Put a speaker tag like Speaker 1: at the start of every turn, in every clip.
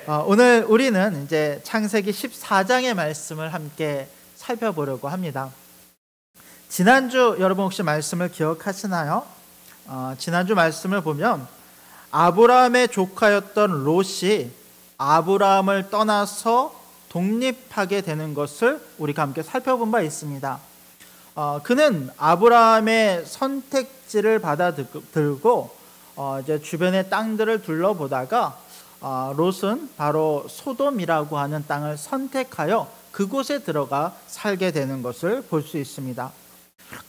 Speaker 1: 오늘 우리는 이제 창세기 14장의 말씀을 함께 살펴보려고 합니다. 지난주 여러분 혹시 말씀을 기억하시나요? 지난주 말씀을 보면 아브라함의 조카였던 롯이 아브라함을 떠나서 독립하게 되는 것을 우리가 함께 살펴본 바 있습니다. 그는 아브라함의 선택지를 받아들고 이제 주변의 땅들을 둘러보다가 롯은 바로 소돔이라고 하는 땅을 선택하여 그곳에 들어가 살게 되는 것을 볼 수 있습니다.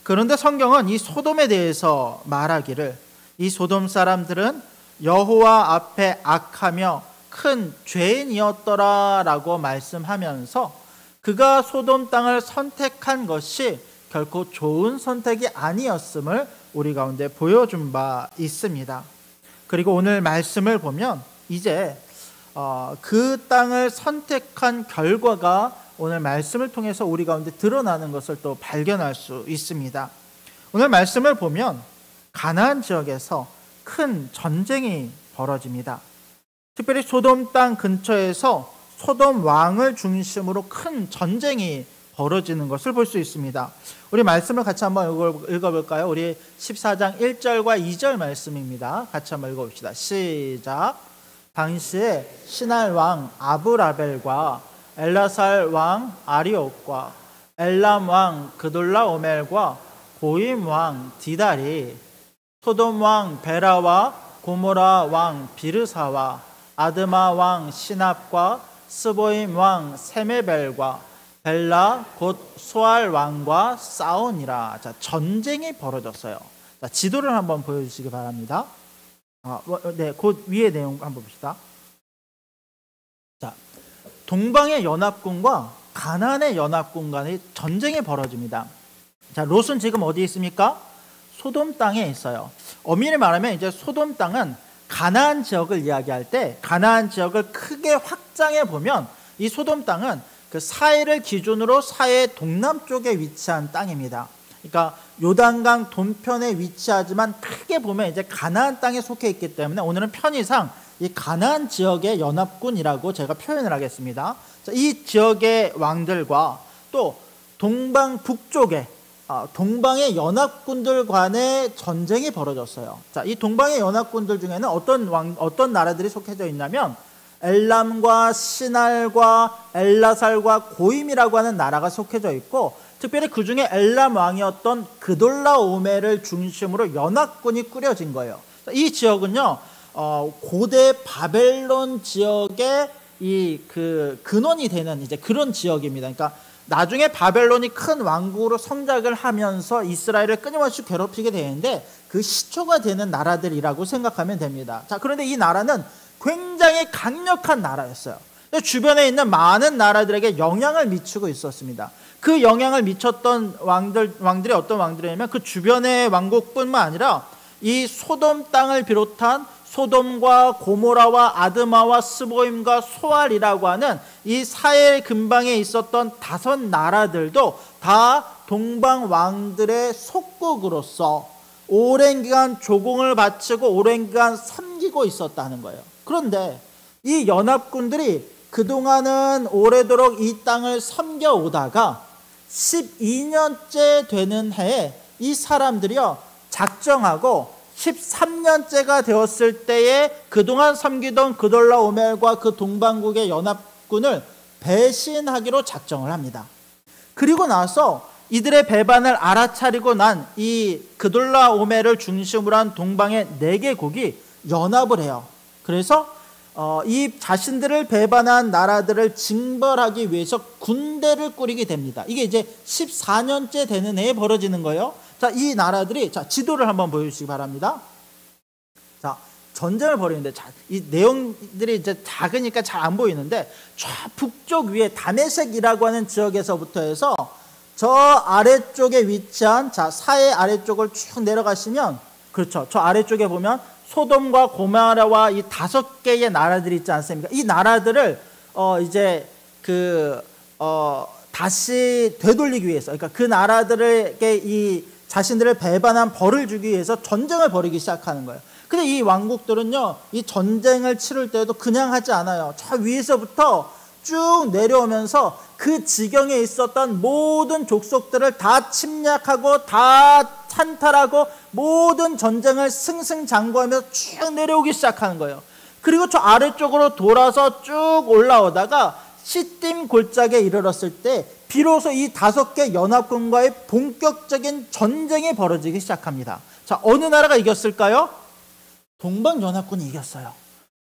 Speaker 1: 그런데 성경은 이 소돔에 대해서 말하기를 이 소돔 사람들은 여호와 앞에 악하며 큰 죄인이었더라라고 말씀하면서 그가 소돔 땅을 선택한 것이 결코 좋은 선택이 아니었음을 우리 가운데 보여준 바 있습니다. 그리고 오늘 말씀을 보면 이제 그 땅을 선택한 결과가 오늘 말씀을 통해서 우리 가운데 드러나는 것을 또 발견할 수 있습니다. 오늘 말씀을 보면 가나안 지역에서 큰 전쟁이 벌어집니다. 특별히 소돔 땅 근처에서 소돔 왕을 중심으로 큰 전쟁이 벌어지는 것을 볼 수 있습니다. 우리 말씀을 같이 한번 읽어볼까요? 우리 14장 1절과 2절 말씀입니다. 같이 한번 읽어봅시다. 시작. 당시에 시날 왕 아브라벨과 엘라살 왕 아리옥과 엘람 왕 그돌라오멜과 고임 왕 디달이 소돔 왕 베라와 고모라 왕 비르사와 아드마 왕 시납과 스보임 왕 세메벨과 벨라 곧 소알 왕과 싸우니라. 자, 전쟁이 벌어졌어요. 자, 지도를 한번 보여주시기 바랍니다. 네, 곧 위의 내용 한번 봅시다. 자, 동방의 연합군과 가나안의 연합군 간의 전쟁이 벌어집니다. 자, 롯은 지금 어디에 있습니까? 소돔 땅에 있어요. 엄밀히 말하면 이제 소돔 땅은 가나안 지역을 이야기할 때 가나안 지역을 크게 확장해 보면 이 소돔 땅은 그 사해를 기준으로 사해 동남쪽에 위치한 땅입니다. 그러니까 요단강 동편에 위치하지만 크게 보면 이제 가나안 땅에 속해 있기 때문에 오늘은 편의상 이 가나안 지역의 연합군이라고 제가 표현을 하겠습니다. 자, 이 지역의 왕들과 또 동방 북쪽에 동방의 연합군들 간의 전쟁이 벌어졌어요. 자, 이 동방의 연합군들 중에는 어떤 나라들이 속해져 있냐면 엘람과 시날과 엘라살과 고임이라고 하는 나라가 속해져 있고 특별히 그 중에 엘람 왕이었던 그돌라오멜을 중심으로 연합군이 꾸려진 거예요. 이 지역은요 고대 바벨론 지역의 근원이 되는 이제 그런 지역입니다. 그러니까 나중에 바벨론이 큰 왕국으로 성장을 하면서 이스라엘을 끊임없이 괴롭히게 되는데 그 시초가 되는 나라들이라고 생각하면 됩니다. 자, 그런데 이 나라는 굉장히 강력한 나라였어요. 주변에 있는 많은 나라들에게 영향을 미치고 있었습니다. 그 영향을 미쳤던 왕들이 어떤 왕들이냐면 그 주변의 왕국뿐만 아니라 이 소돔 땅을 비롯한 소돔과 고모라와 아드마와 스보임과 소알이라고 하는 이 사해 근방에 있었던 5 나라들도 다 동방 왕들의 속국으로서 오랜 기간 조공을 바치고 오랜 기간 섬기고 있었다는 거예요. 그런데 이 연합군들이 그동안은 오래도록 이 땅을 섬겨오다가 12년째 되는 해에 이 사람들이요 작정하고 13년째가 되었을 때에 그동안 섬기던 그돌라오멜과 그 동방국의 연합군을 배신하기로 작정을 합니다. 그리고 나서 이들의 배반을 알아차리고 난 이 그돌라오멜을 중심으로 한 동방의 4개국이 연합을 해요. 그래서 이 자신들을 배반한 나라들을 징벌하기 위해서 군대를 꾸리게 됩니다. 이게 이제 14년째 되는 해에 벌어지는 거예요. 자, 이 나라들이 지도를 한번 보여주시기 바랍니다. 자, 전쟁을 벌이는데 이 내용들이 이제 작으니까 잘 안 보이는데 저 북쪽 위에 다메섹이라고 하는 지역에서부터 해서 저 아래쪽에 위치한 사해 아래쪽을 쭉 내려가시면 그렇죠. 저 아래쪽에 보면 소돔과 고모라와 이 5개의 나라들이 있지 않습니까? 이 나라들을 다시 되돌리기 위해서, 그러니까 그 나라들에게 이 자신들을 배반한 벌을 주기 위해서 전쟁을 벌이기 시작하는 거예요. 근데 이 왕국들은요, 이 전쟁을 치를 때도 그냥 하지 않아요. 저 위에서부터 쭉 내려오면서 그 지경에 있었던 모든 족속들을 다 침략하고 다 찬탈하고 모든 전쟁을 승승장구하면서 쭉 내려오기 시작하는 거예요. 그리고 저 아래쪽으로 돌아서 쭉 올라오다가 시딤 골짜기에 이르렀을 때 비로소 이 5개 연합군과의 본격적인 전쟁이 벌어지기 시작합니다. 자, 어느 나라가 이겼을까요? 동방연합군이 이겼어요.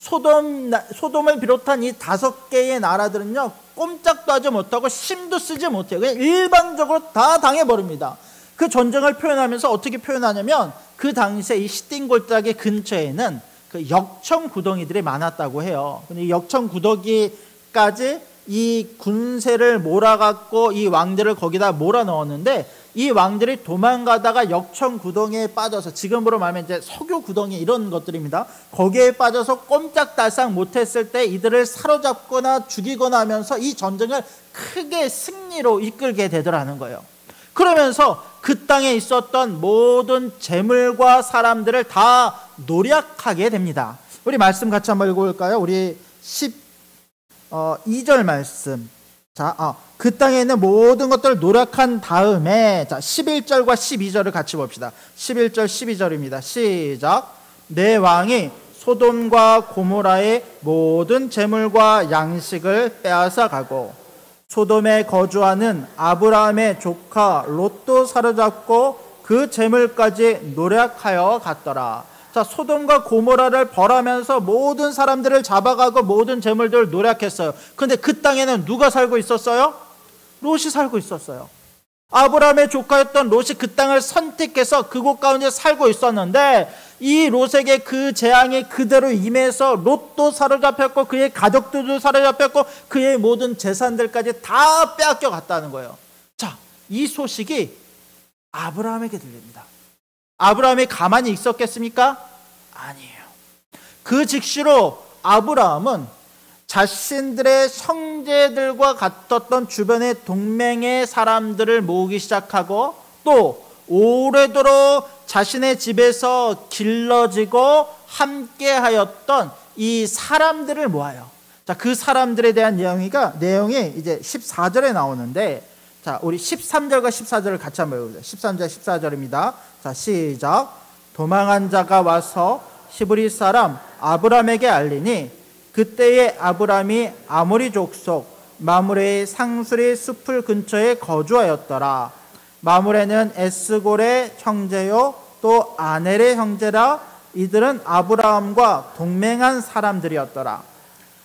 Speaker 1: 소돔을 비롯한 이 5개의 나라들은요, 꼼짝도 하지 못하고 힘도 쓰지 못해요. 그냥 일방적으로 다 당해버립니다. 그 전쟁을 표현하면서 어떻게 표현하냐면, 그 당시에 이 시딤 골짜기 근처에는 그 역청 구덩이들이 많았다고 해요. 근데 이 역청 구덩이까지 이 군세를 몰아갖고 이 왕들을 거기다 몰아 넣었는데, 이 왕들이 도망가다가 역청 구덩이에 빠져서, 지금으로 말하면 이제 석유 구덩이 이런 것들입니다. 거기에 빠져서 꼼짝달싹 못했을 때 이들을 사로잡거나 죽이거나 하면서 이 전쟁을 크게 승리로 이끌게 되더라는 거예요. 그러면서 그 땅에 있었던 모든 재물과 사람들을 다 노략하게 됩니다. 우리 말씀 같이 한번 읽어볼까요? 우리 2절 말씀. 자, 그 땅에 있는 모든 것들을 노력한 다음에, 자, 11절과 12절을 같이 봅시다. 11절, 12절입니다. 시작. 내 왕이 소돔과 고모라의 모든 재물과 양식을 빼앗아 가고 소돔에 거주하는 아브라함의 조카 롯도 사로잡고 그 재물까지 노략하여 갔더라. 자, 소돔과 고모라를 벌하면서 모든 사람들을 잡아가고 모든 재물들을 노략했어요. 근데 그 땅에는 누가 살고 있었어요? 롯이 살고 있었어요. 아브라함의 조카였던 롯이 그 땅을 선택해서 그곳 가운데 살고 있었는데, 이 롯에게 그 재앙이 그대로 임해서 롯도 사로잡혔고 그의 가족들도 사로잡혔고 그의 모든 재산들까지 다 빼앗겨 갔다는 거예요. 자, 이 소식이 아브라함에게 들립니다. 아브라함이 가만히 있었겠습니까? 아니에요. 그 즉시로 아브라함은 자신들의 형제들과 같았던 주변의 동맹의 사람들을 모으기 시작하고, 또 오래도록 자신의 집에서 길러지고 함께하였던 이 사람들을 모아요. 자, 그 사람들에 대한 내용이 이제 14절에 나오는데, 자, 우리 13절과 14절을 같이 한번 읽어보세요. 13절, 14절입니다. 자, 시작. 도망한 자가 와서 히브리 사람 아브람에게 알리니, 그때에 아브람이 아모리 족속 마므레의 상수리 숲을 근처에 거주하였더라. 마므레는 에스골의 형제요 또 아넬의 형제라. 이들은 아브라함과 동맹한 사람들이었더라.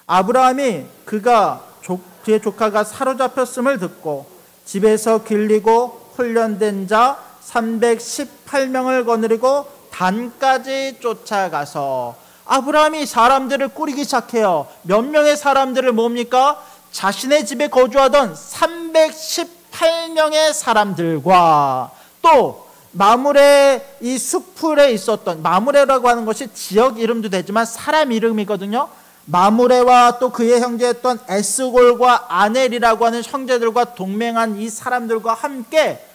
Speaker 1: 아브라함이 그의 조카가 사로잡혔음을 듣고 집에서 길리고 훈련된 자 318명을 거느리고 단까지 쫓아가서, 아브라함이 사람들을 꾸리기 시작해요. 몇 명의 사람들을 모읍니까? 자신의 집에 거주하던 318명의 사람들과, 또 마므레 이 숲풀에 있었던, 마므레라고 하는 것이 지역 이름도 되지만 사람 이름이거든요. 마므레와 또 그의 형제였던 에스골과 아넬이라고 하는 형제들과 동맹한 이 사람들과 함께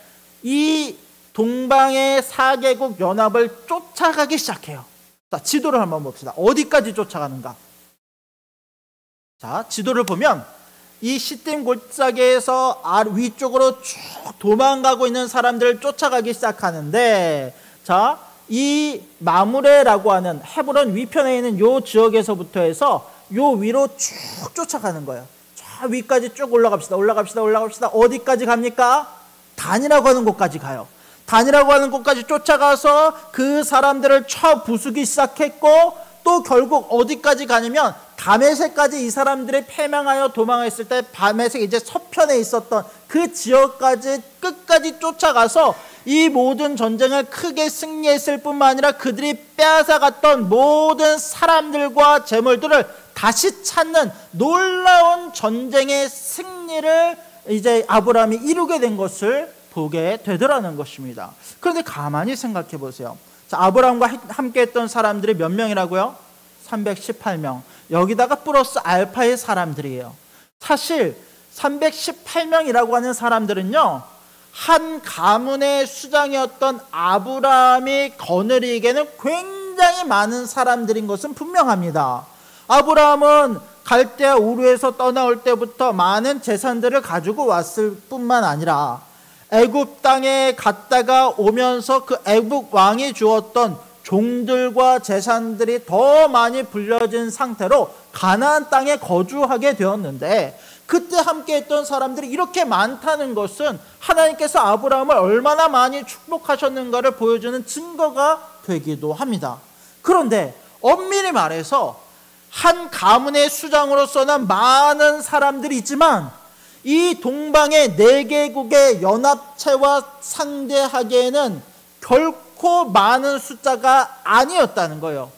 Speaker 1: 이 동방의 4개국 연합을 쫓아가기 시작해요. 자, 지도를 한번 봅시다. 어디까지 쫓아가는가? 자, 지도를 보면 이 시딤 골짜기에서 위쪽으로 쭉 도망가고 있는 사람들을 쫓아가기 시작하는데, 자, 이 마므레라고 하는 헤브론 위편에 있는 요 지역에서부터 해서 요 위로 쭉 쫓아가는 거예요. 저 위까지 쭉 올라갑시다. 어디까지 갑니까? 단이라고 하는 곳까지 가요. 단이라고 하는 곳까지 쫓아가서 그 사람들을 쳐 부수기 시작했고, 또 결국 어디까지 가냐면 다메섹까지 이 사람들이 패망하여 도망했을 때 다메섹 이제 서편에 있었던 그 지역까지 끝까지 쫓아가서 이 모든 전쟁을 크게 승리했을 뿐만 아니라 그들이 빼앗아갔던 모든 사람들과 재물들을 다시 찾는 놀라운 전쟁의 승리를 이제 아브라함이 이루게 된 것을 보게 되더라는 것입니다. 그런데 가만히 생각해 보세요. 자, 아브라함과 함께 했던 사람들이 몇 명이라고요? 318명. 여기다가 플러스 알파의 사람들이에요. 사실 318명이라고 하는 사람들은요, 한 가문의 수장이었던 아브라함이 거느리기에는 굉장히 굉장히 많은 사람들인 것은 분명합니다. 아브라함은 갈대아 우르에서 떠나올 때부터 많은 재산들을 가지고 왔을 뿐만 아니라 애굽 땅에 갔다가 오면서 그 애굽 왕이 주었던 종들과 재산들이 더 많이 불려진 상태로 가나안 땅에 거주하게 되었는데, 그때 함께했던 사람들이 이렇게 많다는 것은 하나님께서 아브라함을 얼마나 많이 축복하셨는가를 보여주는 증거가 되기도 합니다. 그런데 엄밀히 말해서 한 가문의 수장으로서는 많은 사람들이 있지만 이 동방의 4개국의 연합체와 상대하기에는 결코 많은 숫자가 아니었다는 거예요.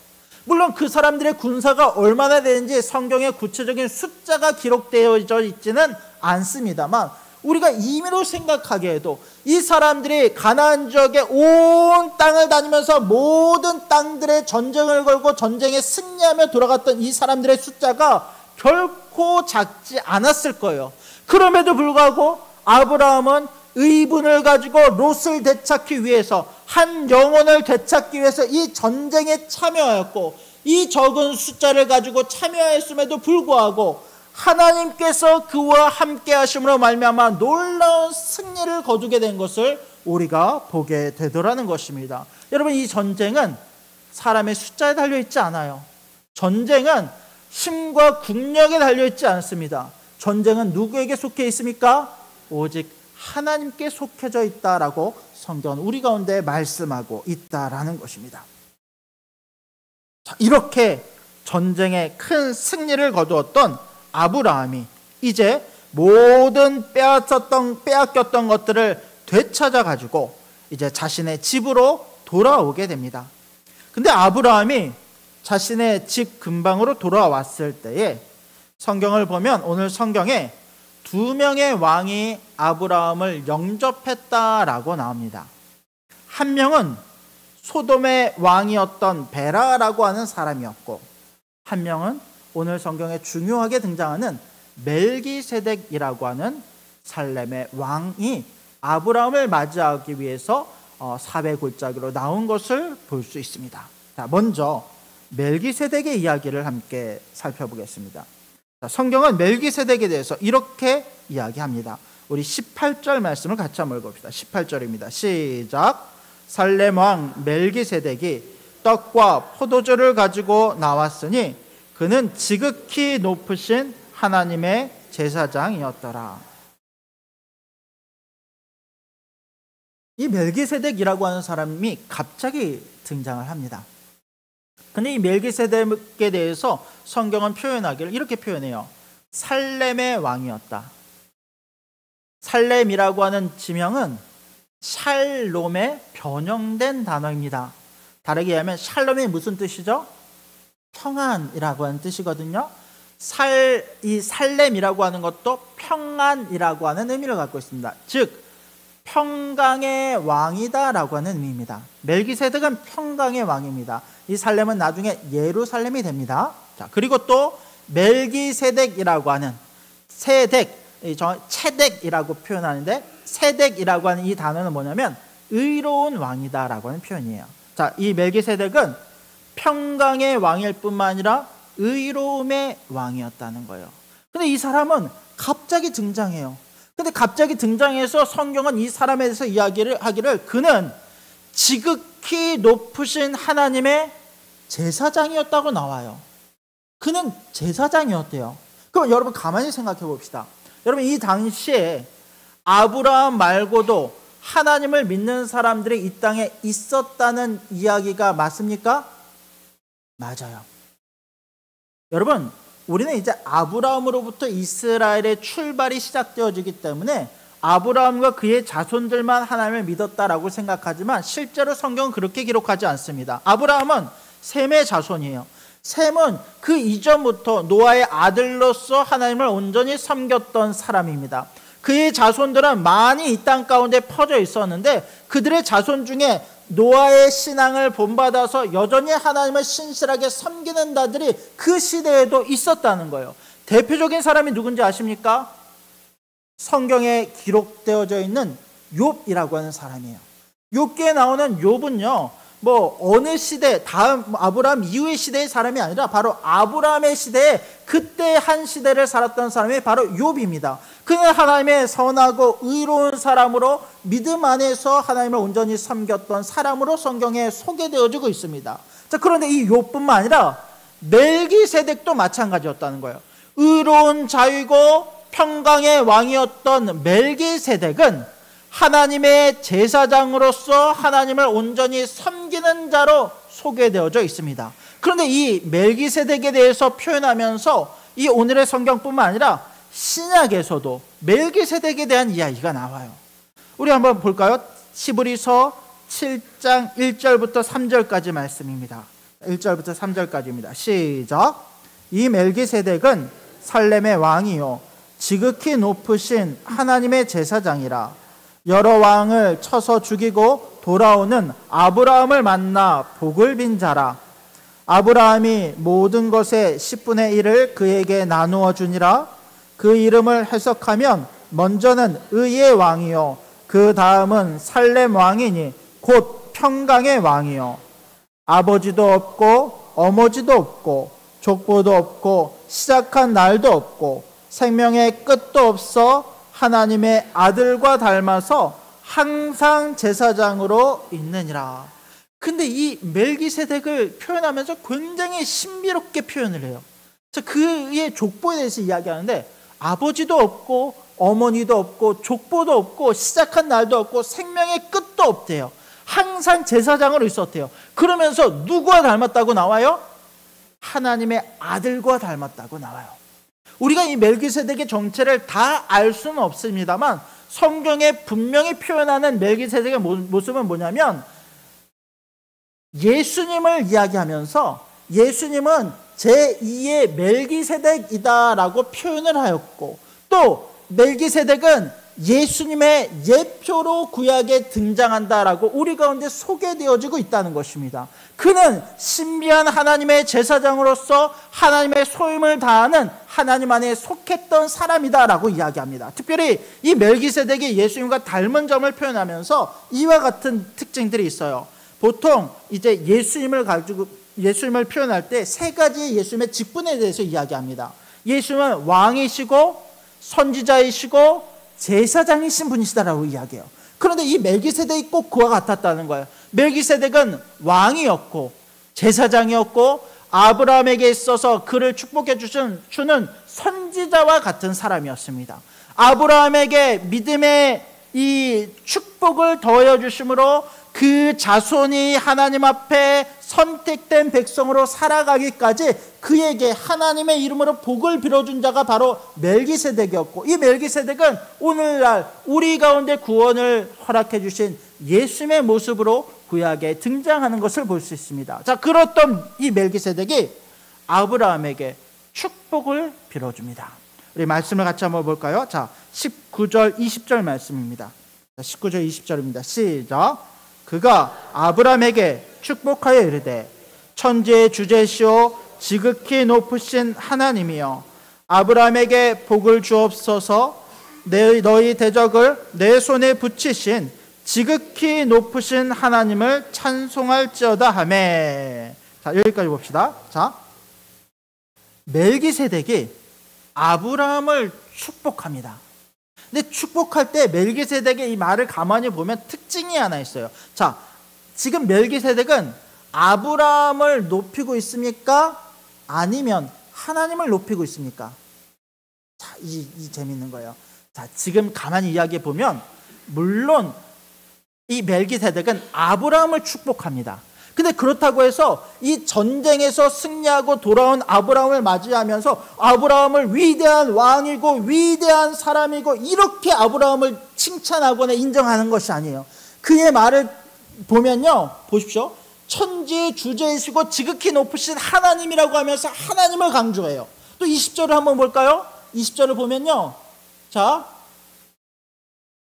Speaker 1: 물론 그 사람들의 군사가 얼마나 되는지 성경에 구체적인 숫자가 기록되어져 있지는 않습니다만, 우리가 임의로 생각하기에도 이 사람들이 가나안 지역의 온 땅을 다니면서 모든 땅들의 전쟁을 걸고 전쟁에 승리하며 돌아갔던 이 사람들의 숫자가 결코 작지 않았을 거예요. 그럼에도 불구하고 아브라함은 의분을 가지고 롯을 되찾기 위해서, 한 영혼을 되찾기 위해서 이 전쟁에 참여하였고, 이 적은 숫자를 가지고 참여하였음에도 불구하고 하나님께서 그와 함께 하심으로 말미암아 놀라운 승리를 거두게 된 것을 우리가 보게 되더라는 것입니다. 여러분, 이 전쟁은 사람의 숫자에 달려있지 않아요. 전쟁은 힘과 국력에 달려있지 않습니다. 전쟁은 누구에게 속해 있습니까? 오직 하나님께 속해져 있다라고 성경은 우리 가운데 말씀하고 있다라는 것입니다. 자, 이렇게 전쟁에 큰 승리를 거두었던 아브라함이 이제 모든 빼앗겼던 것들을 되찾아 가지고 이제 자신의 집으로 돌아오게 됩니다. 근데 아브라함이 자신의 집 근방으로 돌아왔을 때에 성경을 보면, 오늘 성경에 2명의 왕이 아브라함을 영접했다라고 나옵니다. 한 명은 소돔의 왕이었던 베라라고 하는 사람이었고, 한 명은 오늘 성경에 중요하게 등장하는 멜기세덱이라고 하는 살렘의 왕이 아브라함을 맞이하기 위해서 사회 골짜기로 나온 것을 볼 수 있습니다. 자, 먼저 멜기세덱의 이야기를 함께 살펴보겠습니다. 자, 성경은 멜기세덱에 대해서 이렇게 이야기합니다. 우리 18절 말씀을 같이 한번 읽어봅시다. 18절입니다. 시작. 살렘 왕 멜기세덱이 떡과 포도주를 가지고 나왔으니 그는 지극히 높으신 하나님의 제사장이었더라. 이 멜기세덱이라고 하는 사람이 갑자기 등장을 합니다. 근데 이 멜기세덱에 대해서 성경은 표현하기를 이렇게 표현해요. 살렘의 왕이었다. 살렘이라고 하는 지명은 샬롬에 변형된 단어입니다. 다르게 얘기하면 샬롬이 무슨 뜻이죠? 평안이라고 하는 뜻이거든요. 이 살렘이라고 하는 것도 평안이라고 하는 의미를 갖고 있습니다. 즉 평강의 왕이다라고 하는 의미입니다. 멜기세덱은 평강의 왕입니다. 이 살렘은 나중에 예루살렘이 됩니다. 자, 그리고 또 멜기세덱이라고 하는 체덱이라고 표현하는데, 세덱이라고 하는 이 단어는 뭐냐면 의로운 왕이다라고 하는 표현이에요. 자, 이 멜기세덱은 평강의 왕일 뿐만 아니라 의로움의 왕이었다는 거예요. 근데 이 사람은 갑자기 등장해요. 근데 갑자기 등장해서 성경은 이 사람에 대해서 이야기를 하기를 그는 지극히 높으신 하나님의 제사장이었다고 나와요. 그는 제사장이었대요. 그럼 여러분 가만히 생각해 봅시다. 여러분, 이 당시에 아브라함 말고도 하나님을 믿는 사람들이 이 땅에 있었다는 이야기가 맞습니까? 맞아요. 여러분, 우리는 이제 아브라함으로부터 이스라엘의 출발이 시작되어지기 때문에 아브라함과 그의 자손들만 하나님을 믿었다라고 생각하지만 실제로 성경은 그렇게 기록하지 않습니다. 아브라함은 셈의 자손이에요. 셈은 그 이전부터 노아의 아들로서 하나님을 온전히 섬겼던 사람입니다. 그의 자손들은 많이 이 땅 가운데 퍼져 있었는데 그들의 자손 중에 노아의 신앙을 본받아서 여전히 하나님을 신실하게 섬기는 자들이 그 시대에도 있었다는 거예요. 대표적인 사람이 누군지 아십니까? 성경에 기록되어져 있는 욥이라고 하는 사람이에요. 욥기에 나오는 욥은요, 뭐 어느 시대, 다음 아브라함 이후의 시대의 사람이 아니라 바로 아브라함의 시대에 그때 한 시대를 살았던 사람이 바로 욥입니다. 그는 하나님의 선하고 의로운 사람으로 믿음 안에서 하나님을 온전히 섬겼던 사람으로 성경에 소개되어지고 있습니다. 자, 그런데 이 욥뿐만 아니라 멜기세덱도 마찬가지였다는 거예요. 의로운 자이고 평강의 왕이었던 멜기세덱은 하나님의 제사장으로서 하나님을 온전히 섬기는 자로 소개되어져 있습니다. 그런데 이 멜기세덱에 대해서 표현하면서 이 오늘의 성경뿐만 아니라 신약에서도 멜기세덱에 대한 이야기가 나와요. 우리 한번 볼까요? 히브리서 7장 1절부터 3절까지 말씀입니다. 1절부터 3절까지입니다. 시작. 이 멜기세덱은 살렘의 왕이요 지극히 높으신 하나님의 제사장이라. 여러 왕을 쳐서 죽이고 돌아오는 아브라함을 만나 복을 빈 자라. 아브라함이 모든 것의 10분의 1을 그에게 나누어 주니라. 그 이름을 해석하면 먼저는 의의 왕이요 그 다음은 살렘 왕이니 곧 평강의 왕이요. 아버지도 없고 어머지도 없고 족보도 없고 시작한 날도 없고 생명의 끝도 없어 하나님의 아들과 닮아서 항상 제사장으로 있느니라. 근데 이 멜기세덱을 표현하면서 굉장히 신비롭게 표현을 해요. 그의 족보에 대해서 이야기하는데 아버지도 없고 어머니도 없고 족보도 없고 시작한 날도 없고 생명의 끝도 없대요. 항상 제사장으로 있었대요. 그러면서 누구와 닮았다고 나와요? 하나님의 아들과 닮았다고 나와요. 우리가 이 멜기세덱의 정체를 다 알 수는 없습니다만 성경에 분명히 표현하는 멜기세덱의 모습은 뭐냐면 예수님을 이야기하면서 예수님은 제2의 멜기세덱이다라고 표현을 하였고 또 멜기세덱은 예수님의 예표로 구약에 등장한다라고 우리 가운데 소개되어지고 있다는 것입니다. 그는 신비한 하나님의 제사장으로서 하나님의 소임을 다하는 하나님 안에 속했던 사람이다라고 이야기합니다. 특별히 이 멜기세덱이 예수님과 닮은 점을 표현하면서 이와 같은 특징들이 있어요. 보통 이제 예수님을 표현할 때 세 가지 예수님의 직분에 대해서 이야기합니다. 예수님은 왕이시고 선지자이시고 제사장이신 분이시다라고 이야기해요. 그런데 이 멜기세덱이 꼭 그와 같았다는 거예요. 멜기세덱은 왕이었고 제사장이었고 아브라함에게 있어서 그를 축복해 주는 선지자와 같은 사람이었습니다. 아브라함에게 믿음의 이 축복을 더해 주심으로 그 자손이 하나님 앞에 선택된 백성으로 살아가기까지 그에게 하나님의 이름으로 복을 빌어준 자가 바로 멜기세덱이었고 이 멜기세덱은 오늘날 우리 가운데 구원을 허락해 주신 예수님의 모습으로 구약에 등장하는 것을 볼 수 있습니다. 자, 그렇던 이 멜기세덱이 아브라함에게 축복을 빌어줍니다. 우리 말씀을 같이 한번 볼까요? 자, 19절 20절 말씀입니다. 19절 20절입니다. 시작. 그가 아브라함에게 축복하여 이르되 천지의 주제시오 지극히 높으신 하나님이여 아브라함에게 복을 주옵소서. 너희 대적을 내 손에 붙이신 지극히 높으신 하나님을 찬송할지어다 하매. 자, 여기까지 봅시다. 자, 멜기세덱이 아브라함을 축복합니다. 근데 축복할 때 멜기세덱의 이 말을 가만히 보면 특징이 하나 있어요. 자, 지금 멜기세덱은 아브라함을 높이고 있습니까? 아니면 하나님을 높이고 있습니까? 자, 이 재밌는 거예요. 자, 지금 가만히 이야기해 보면 물론 이 멜기세덱은 아브라함을 축복합니다. 근데 그렇다고 해서 이 전쟁에서 승리하고 돌아온 아브라함을 맞이하면서 아브라함을 위대한 왕이고 위대한 사람이고 이렇게 아브라함을 칭찬하거나 인정하는 것이 아니에요. 그의 말을 보면요, 보십시오. 천지의 주제이시고 지극히 높으신 하나님이라고 하면서 하나님을 강조해요. 또 20절을 한번 볼까요? 20절을 보면요, 자,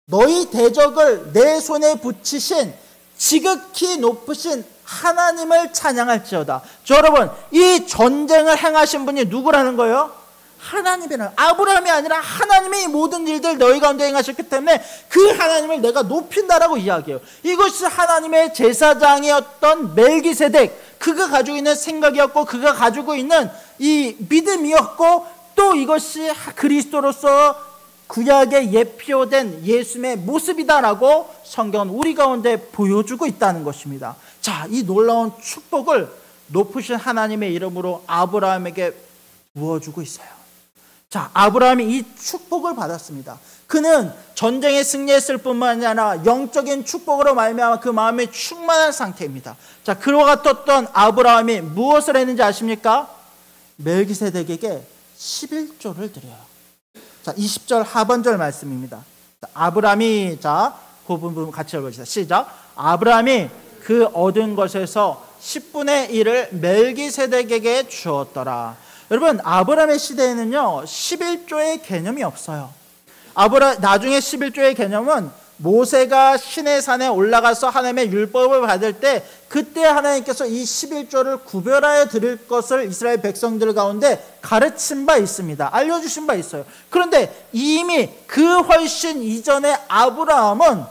Speaker 1: 너희 대적을 내 손에 붙이신 지극히 높으신 하나님을 찬양할지어다. 저 여러분, 이 전쟁을 행하신 분이 누구라는 거예요? 하나님이라, 아브라함이 아니라 하나님이 모든 일들 너희 가운데 행하셨기 때문에 그 하나님을 내가 높인다라고 이야기해요. 이것이 하나님의 제사장이었던 멜기세덱, 그가 가지고 있는 생각이었고 그가 가지고 있는 이 믿음이었고, 또 이것이 그리스도로서 구약에 예표된 예수님의 모습이다라고 성경은 우리 가운데 보여주고 있다는 것입니다. 자, 이 놀라운 축복을 높으신 하나님의 이름으로 아브라함에게 부어주고 있어요. 자, 아브라함이 이 축복을 받았습니다. 그는 전쟁에 승리했을 뿐만 아니라 영적인 축복으로 말미암아 그 마음이 충만한 상태입니다. 자, 그와 같았던 아브라함이 무엇을 했는지 아십니까? 멜기세덱에게 11조를 드려요. 자, 20절 하반절 말씀입니다. 자, 아브라함이, 자, 그 부분 같이 읽어주시다. 시작. 아브라함이 그 얻은 것에서 10분의 1을 멜기세덱에게 주었더라. 여러분, 아브라함의 시대에는요 11조의 개념이 없어요. 나중에 11조의 개념은 모세가 시내산에 올라가서 하나님의 율법을 받을 때, 그때 하나님께서 이 11조를 구별하여 드릴 것을 이스라엘 백성들 가운데 가르친 바 있습니다. 알려주신 바 있어요. 그런데 이미 그 훨씬 이전에 아브라함은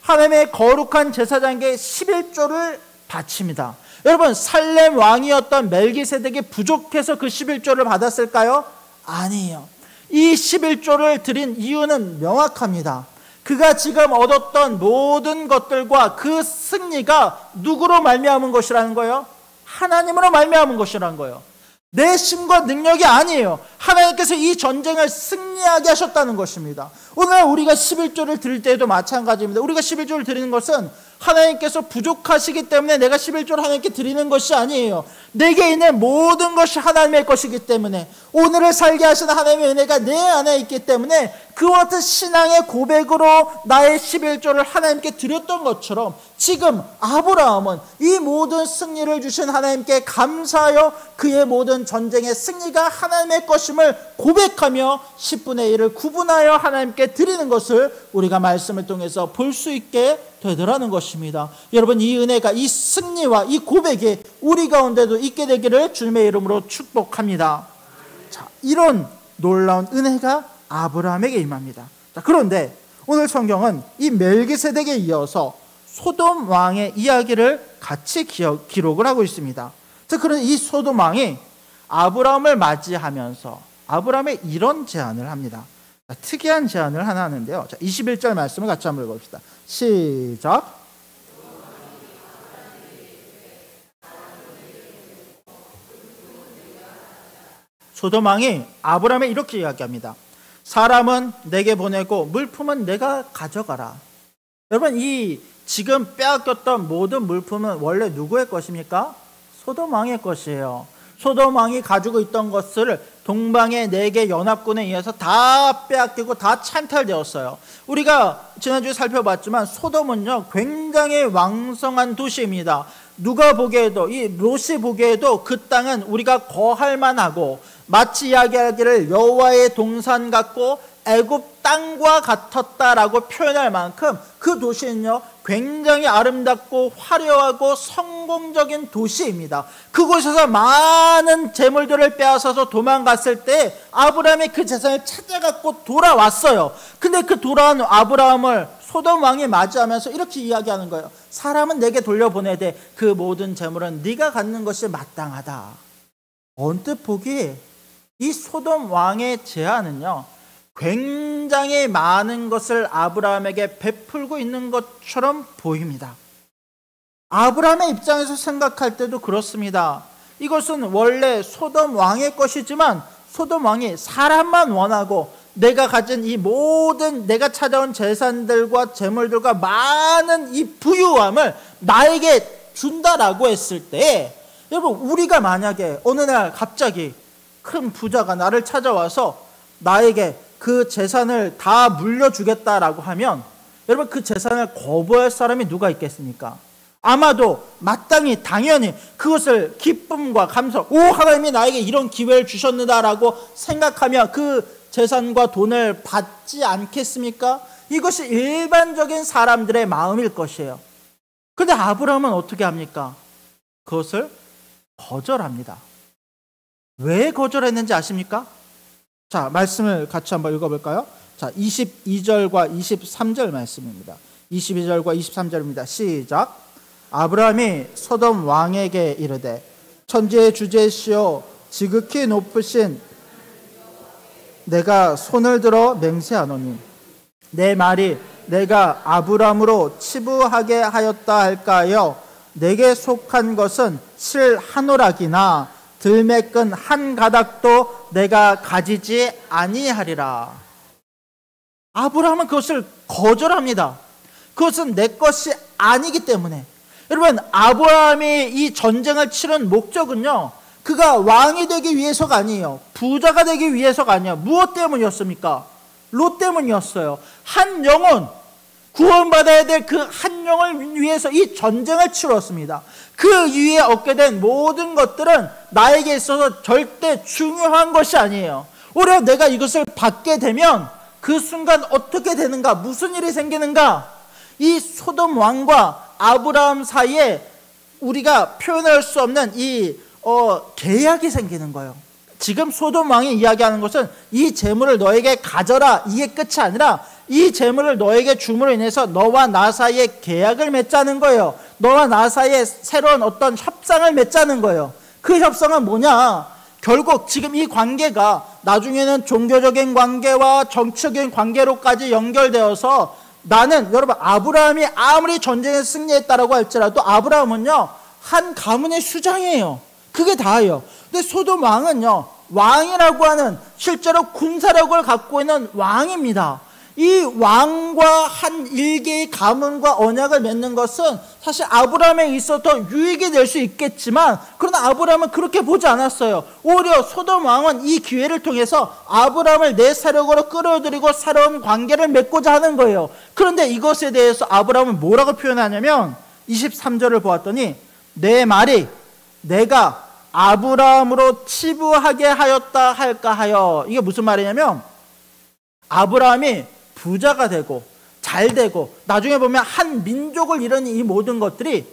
Speaker 1: 하나님의 거룩한 제사장에게 11조를 바칩니다. 여러분, 살렘 왕이었던 멜기세덱이 부족해서 그 11조를 받았을까요? 아니에요. 이 11조를 드린 이유는 명확합니다. 그가 지금 얻었던 모든 것들과 그 승리가 누구로 말미암은 것이라는 거예요? 하나님으로 말미암은 것이라는 거예요. 내 힘과 능력이 아니에요. 하나님께서 이 전쟁을 승리하게 하셨다는 것입니다. 오늘 우리가 11조를 드릴 때에도 마찬가지입니다. 우리가 11조를 드리는 것은 하나님께서 부족하시기 때문에 내가 11조를 하나님께 드리는 것이 아니에요. 내게 있는 모든 것이 하나님의 것이기 때문에, 오늘을 살게 하시는 하나님의 은혜가 내 안에 있기 때문에 그와 같은 신앙의 고백으로 나의 11조를 하나님께 드렸던 것처럼, 지금 아브라함은 이 모든 승리를 주신 하나님께 감사하여 그의 모든 전쟁의 승리가 하나님의 것임을 고백하며 10분의 1을 구분하여 하나님께 드리는 것을 우리가 말씀을 통해서 볼 수 있게 되더라는 것입니다. 여러분, 이 은혜가, 이 승리와 이 고백이 우리 가운데도 있게 되기를 주님의 이름으로 축복합니다. 자, 이런 놀라운 은혜가 아브라함에게 임합니다. 자, 그런데 오늘 성경은 이 멜기세덱에 이어서 소돔 왕의 이야기를 같이 기록을 하고 있습니다. 자, 그런데 이 소돔 왕이 아브라함을 맞이하면서 아브라함에 이런 제안을 합니다. 자, 특이한 제안을 하나 하는데요. 자, 21절 말씀을 같이 한번 읽어봅시다. 시작. 소돔 왕이 아브라함에 이렇게 이야기합니다. 사람은 내게 보내고 물품은 내가 가져가라. 여러분, 이 지금 빼앗겼던 모든 물품은 원래 누구의 것입니까? 소돔 왕의 것이에요. 소돔 왕이 가지고 있던 것을 동방의 4개 연합군에 의해서 다 빼앗기고 다 찬탈되었어요. 우리가 지난주에 살펴봤지만 소돔은요 굉장히 왕성한 도시입니다. 누가 보기에도, 이 롯이 보기에도 그 땅은 우리가 거할 만하고, 마치 이야기하기를 여호와의 동산 같고 애굽 땅과 같았다라고 표현할 만큼 그 도시는요 굉장히 아름답고 화려하고 성공적인 도시입니다. 그곳에서 많은 재물들을 빼앗아서 도망갔을 때 아브라함이 그 재산을 찾아갖고 돌아왔어요. 근데 그 돌아온 아브라함을 소돔 왕이 맞이하면서 이렇게 이야기하는 거예요. 사람은 내게 돌려보내되 그 모든 재물은 네가 갖는 것이 마땅하다. 언뜻 보기 이 소돔 왕의 제안은요 굉장히 많은 것을 아브라함에게 베풀고 있는 것처럼 보입니다. 아브라함의 입장에서 생각할 때도 그렇습니다. 이것은 원래 소돔 왕의 것이지만 소돔 왕이 사람만 원하고 내가 가진 이 모든 내가 찾아온 재산들과 재물들과 많은 이 부유함을 나에게 준다라고 했을 때, 여러분, 우리가 만약에 어느 날 갑자기 큰 부자가 나를 찾아와서 나에게 그 재산을 다 물려주겠다라고 하면, 여러분, 그 재산을 거부할 사람이 누가 있겠습니까? 아마도 마땅히 당연히 그것을 기쁨과 감사, 오, 하나님이 나에게 이런 기회를 주셨느다라고 생각하며 그 재산과 돈을 받지 않겠습니까? 이것이 일반적인 사람들의 마음일 것이에요. 그런데 아브라함은 어떻게 합니까? 그것을 거절합니다. 왜 거절했는지 아십니까? 자, 말씀을 같이 한번 읽어볼까요? 자, 22절과 23절 말씀입니다. 22절과 23절입니다. 시작. 아브라함이 소돔 왕에게 이르되 천지의 주제시오 지극히 높으신 내가 손을 들어 맹세하노니 내 말이 내가 아브라함으로 치부하게 하였다 할까요? 내게 속한 것은 실 한 오락이나 들매끈 한 가닥도 내가 가지지 아니하리라. 아브라함은 그것을 거절합니다. 그것은 내 것이 아니기 때문에. 여러분, 아브라함이 이 전쟁을 치른 목적은요, 그가 왕이 되기 위해서가 아니에요. 부자가 되기 위해서가 아니에요. 무엇 때문이었습니까? 롯 때문이었어요. 한 영혼, 구원받아야 될 그 한 영을 위해서 이 전쟁을 치렀습니다. 그 이후에 얻게 된 모든 것들은 나에게 있어서 절대 중요한 것이 아니에요. 오히려 내가 이것을 받게 되면 그 순간 어떻게 되는가, 무슨 일이 생기는가, 이 소돔 왕과 아브라함 사이에 우리가 표현할 수 없는 이 계약이 생기는 거예요. 지금 소돔 왕이 이야기하는 것은 이 재물을 너에게 가져라, 이게 끝이 아니라 이 재물을 너에게 줌으로 인해서 너와 나 사이에 계약을 맺자는 거예요. 너와 나 사이에 새로운 어떤 협상을 맺자는 거예요. 그 협상은 뭐냐? 결국 지금 이 관계가 나중에는 종교적인 관계와 정치적인 관계로까지 연결되어서 나는, 여러분, 아브라함이 아무리 전쟁에 승리했다라고 할지라도 아브라함은요, 한 가문의 수장이에요. 그게 다예요. 근데 소돔 왕은요, 왕이라고 하는 실제로 군사력을 갖고 있는 왕입니다. 이 왕과 한 일개의 가문과 언약을 맺는 것은 사실 아브라함에 있어서 더 유익이 될 수 있겠지만, 그러나 아브라함은 그렇게 보지 않았어요. 오히려 소돔 왕은 이 기회를 통해서 아브라함을 내 세력으로 끌어들이고 새로운 관계를 맺고자 하는 거예요. 그런데 이것에 대해서 아브라함은 뭐라고 표현하냐면 23절을 보았더니 내 말이 내가 아브라함으로 치부하게 하였다 할까 하여. 이게 무슨 말이냐면 아브라함이 부자가 되고 잘 되고 나중에 보면 한 민족을 이루는 이 모든 것들이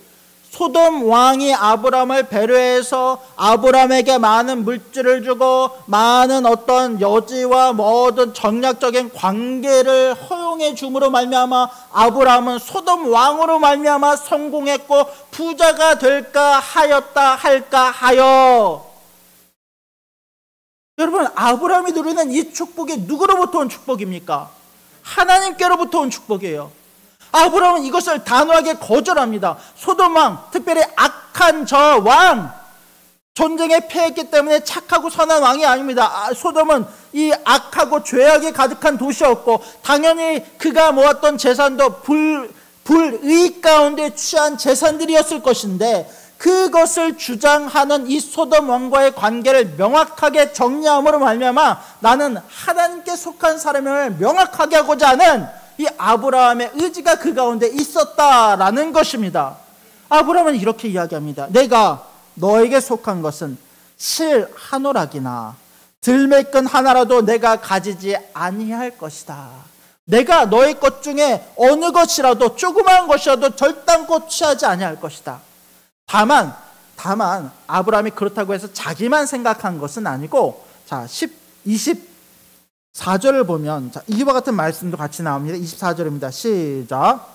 Speaker 1: 소돔 왕이 아브라함을 배려해서 아브라함에게 많은 물질을 주고 많은 어떤 여지와 모든 정략적인 관계를 허용해 줌으로 말미암아 아브라함은 소돔 왕으로 말미암아 성공했고 부자가 될까 하였다 할까 하여. 여러분, 아브라함이 누리는 이 축복이 누구로부터 온 축복입니까? 하나님께로부터 온 축복이에요. 아브라함은 이것을 단호하게 거절합니다. 소돔 왕, 특별히 악한 저 왕, 전쟁에 패했기 때문에 착하고 선한 왕이 아닙니다. 소돔은 이 악하고 죄악이 가득한 도시였고 당연히 그가 모았던 재산도 불의 가운데 취한 재산들이었을 것인데, 그것을 주장하는 이 소돔 왕과의 관계를 명확하게 정리함으로 말미암아 나는 하나님께 속한 사람임을 명확하게 하고자 하는 이 아브라함의 의지가 그 가운데 있었다라는 것입니다. 아브라함은 이렇게 이야기합니다. 내가 너에게 속한 것은 실 한 오락이나 들매끈 하나라도 내가 가지지 아니할 것이다. 내가 너의 것 중에 어느 것이라도, 조그마한 것이라도 절단코 취하지 아니할 것이다. 다만 아브라함이 그렇다고 해서 자기만 생각한 것은 아니고, 자, 24절을 보면 자, 이와 같은 말씀도 같이 나옵니다. 24절입니다. 시작.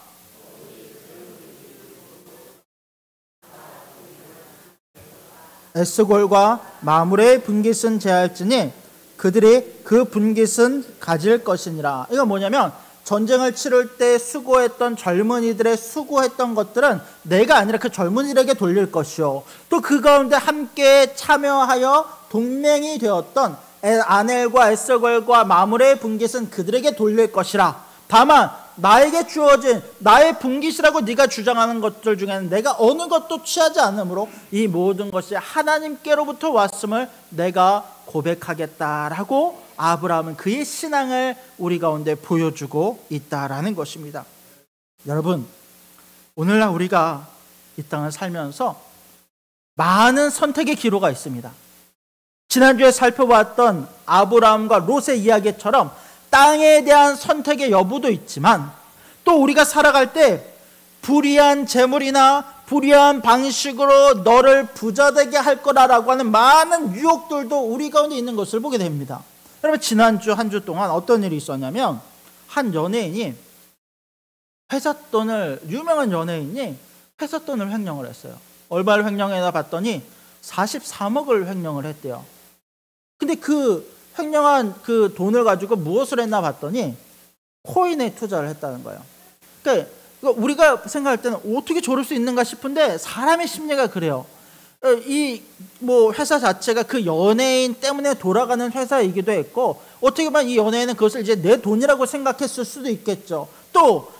Speaker 1: 에스골과 마므레의 분깃은 제할지니 그들이 그 분깃은 가질 것이니라. 이건 뭐냐면 전쟁을 치를 때 수고했던 젊은이들의 수고했던 것들은 내가 아니라 그 젊은이들에게 돌릴 것이요, 또 그 가운데 함께 참여하여 동맹이 되었던 아넬과 에스골과 마므레의 분깃은 그들에게 돌릴 것이라. 다만 나에게 주어진 나의 분깃이라고 네가 주장하는 것들 중에는 내가 어느 것도 취하지 않으므로 이 모든 것이 하나님께로부터 왔음을 내가 고백하겠다라고 아브라함은 그의 신앙을 우리 가운데 보여주고 있다라는 것입니다. 여러분, 오늘날 우리가 이 땅을 살면서 많은 선택의 기로가 있습니다. 지난주에 살펴봤던 아브라함과 롯의 이야기처럼 땅에 대한 선택의 여부도 있지만, 또 우리가 살아갈 때 불의한 재물이나 불의한 방식으로 너를 부자되게 할 거라고 하는 많은 유혹들도 우리 가운데 있는 것을 보게 됩니다. 여러분, 지난주 한 주 동안 어떤 일이 있었냐면, 한 연예인이 유명한 연예인이 회사 돈을 횡령을 했어요. 얼마를 횡령해나 봤더니 43억을 횡령을 했대요. 근데 그 횡령한 그 돈을 가지고 무엇을 했나 봤더니 코인에 투자를 했다는 거예요. 그러니까 우리가 생각할 때는 어떻게 저럴 수 있는가 싶은데, 사람의 심리가 그래요. 이 회사 자체가 그 연예인 때문에 돌아가는 회사이기도 했고, 어떻게 보면 이 연예인은 그것을 이제 내 돈이라고 생각했을 수도 있겠죠. 또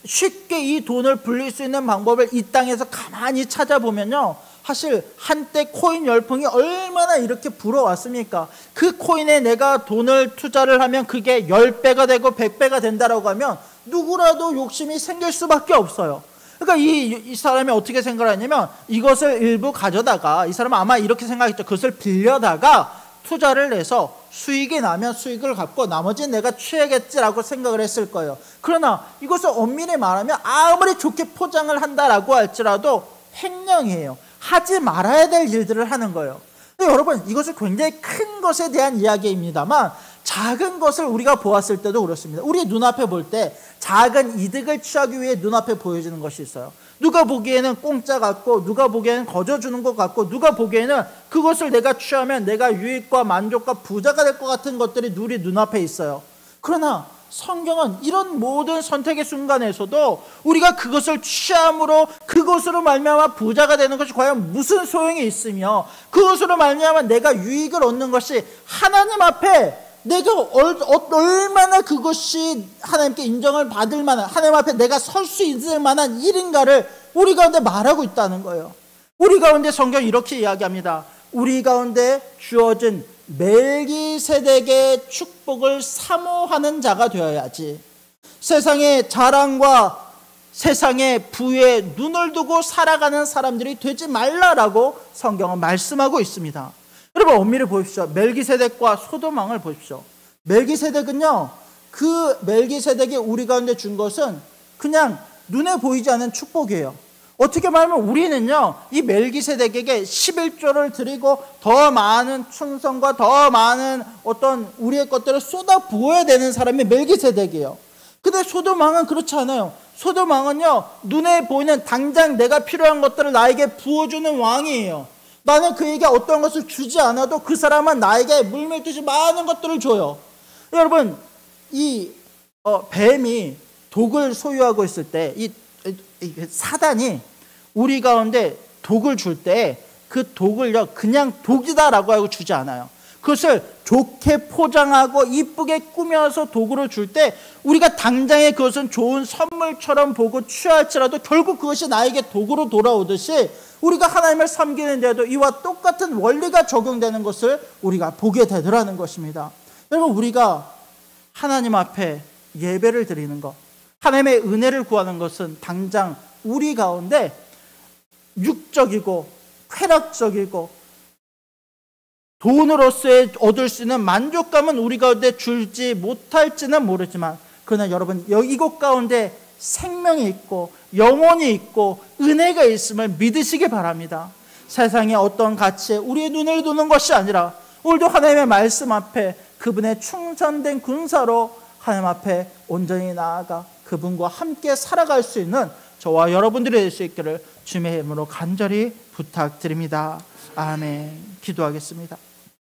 Speaker 1: 쉽게 이 돈을 불릴 수 있는 방법을 이 땅에서 가만히 찾아보면요, 사실 한때 코인 열풍이 얼마나 이렇게 불어왔습니까? 그 코인에 내가 돈을 투자를 하면 그게 10배가 되고 100배가 된다라고 하면 누구라도 욕심이 생길 수밖에 없어요. 그러니까 이 사람이 어떻게 생각을 하냐면, 이것을 일부 가져다가, 이 사람은 아마 이렇게 생각했죠. 그것을 빌려다가 투자를 내서 수익이 나면 수익을 갖고 나머지는 내가 취하겠지라고 생각을 했을 거예요. 그러나 이것을 엄밀히 말하면 아무리 좋게 포장을 한다라고 할지라도 횡령이에요. 하지 말아야 될 일들을 하는 거예요. 근데 여러분, 이것은 굉장히 큰 것에 대한 이야기입니다만, 작은 것을 우리가 보았을 때도 그렇습니다. 우리 눈앞에 볼 때 작은 이득을 취하기 위해 눈앞에 보여지는 것이 있어요. 누가 보기에는 공짜 같고, 누가 보기에는 거저 주는 것 같고, 누가 보기에는 그것을 내가 취하면 내가 유익과 만족과 부자가 될 것 같은 것들이 우리 눈앞에 있어요. 그러나 성경은 이런 모든 선택의 순간에서도 우리가 그것을 취함으로, 그것으로 말미암아 부자가 되는 것이 과연 무슨 소용이 있으며, 그것으로 말미암아 내가 유익을 얻는 것이 하나님 앞에 내가 얼마나 그것이 하나님께 인정을 받을 만한, 하나님 앞에 내가 설 수 있을 만한 일인가를 우리 가운데 말하고 있다는 거예요. 우리 가운데 성경이 이렇게 이야기합니다. 우리 가운데 주어진 멜기세덱의 축복을 사모하는 자가 되어야지, 세상의 자랑과 세상의 부에 눈을 두고 살아가는 사람들이 되지 말라라고 성경은 말씀하고 있습니다. 여러분, 엄밀히 보십시오. 멜기세덱과 소돔왕을 보십시오. 멜기세덱은요, 그 멜기세덱이 우리 가운데 준 것은 그냥 눈에 보이지 않는 축복이에요. 어떻게 말하면 우리는요, 이 멜기세덱에게 11조를 드리고 더 많은 충성과 더 많은 어떤 우리의 것들을 쏟아 부어야 되는 사람이 멜기세덱이에요. 근데 소돔왕은 그렇지 않아요. 소돔왕은요, 눈에 보이는 당장 내가 필요한 것들을 나에게 부어주는 왕이에요. 나는 그에게 어떤 것을 주지 않아도 그 사람은 나에게 물밀듯이 많은 것들을 줘요. 여러분, 이 뱀이 독을 소유하고 있을 때, 이 사단이 우리 가운데 독을 줄 때 그 독을요, 그냥 독이다라고 하고 주지 않아요. 그것을 좋게 포장하고 이쁘게 꾸며서 도구를 줄 때 우리가 당장에 그것은 좋은 선물처럼 보고 취할지라도 결국 그것이 나에게 도구로 돌아오듯이, 우리가 하나님을 섬기는데도 이와 똑같은 원리가 적용되는 것을 우리가 보게 되더라는 것입니다. 여러분, 우리가 하나님 앞에 예배를 드리는 것, 하나님의 은혜를 구하는 것은 당장 우리 가운데 육적이고 쾌락적이고 돈으로서의 얻을 수 있는 만족감은 우리 가운데 줄지 못할지는 모르지만, 그러나 여러분, 이곳 가운데 생명이 있고 영혼이 있고 은혜가 있음을 믿으시기 바랍니다. 세상의 어떤 가치에 우리의 눈을 두는 것이 아니라, 오늘도 하나님의 말씀 앞에 그분의 충성된 군사로 하나님 앞에 온전히 나아가 그분과 함께 살아갈 수 있는 저와 여러분들이 될 수 있기를 주님의 이름으로 간절히 부탁드립니다. 아멘. 기도하겠습니다.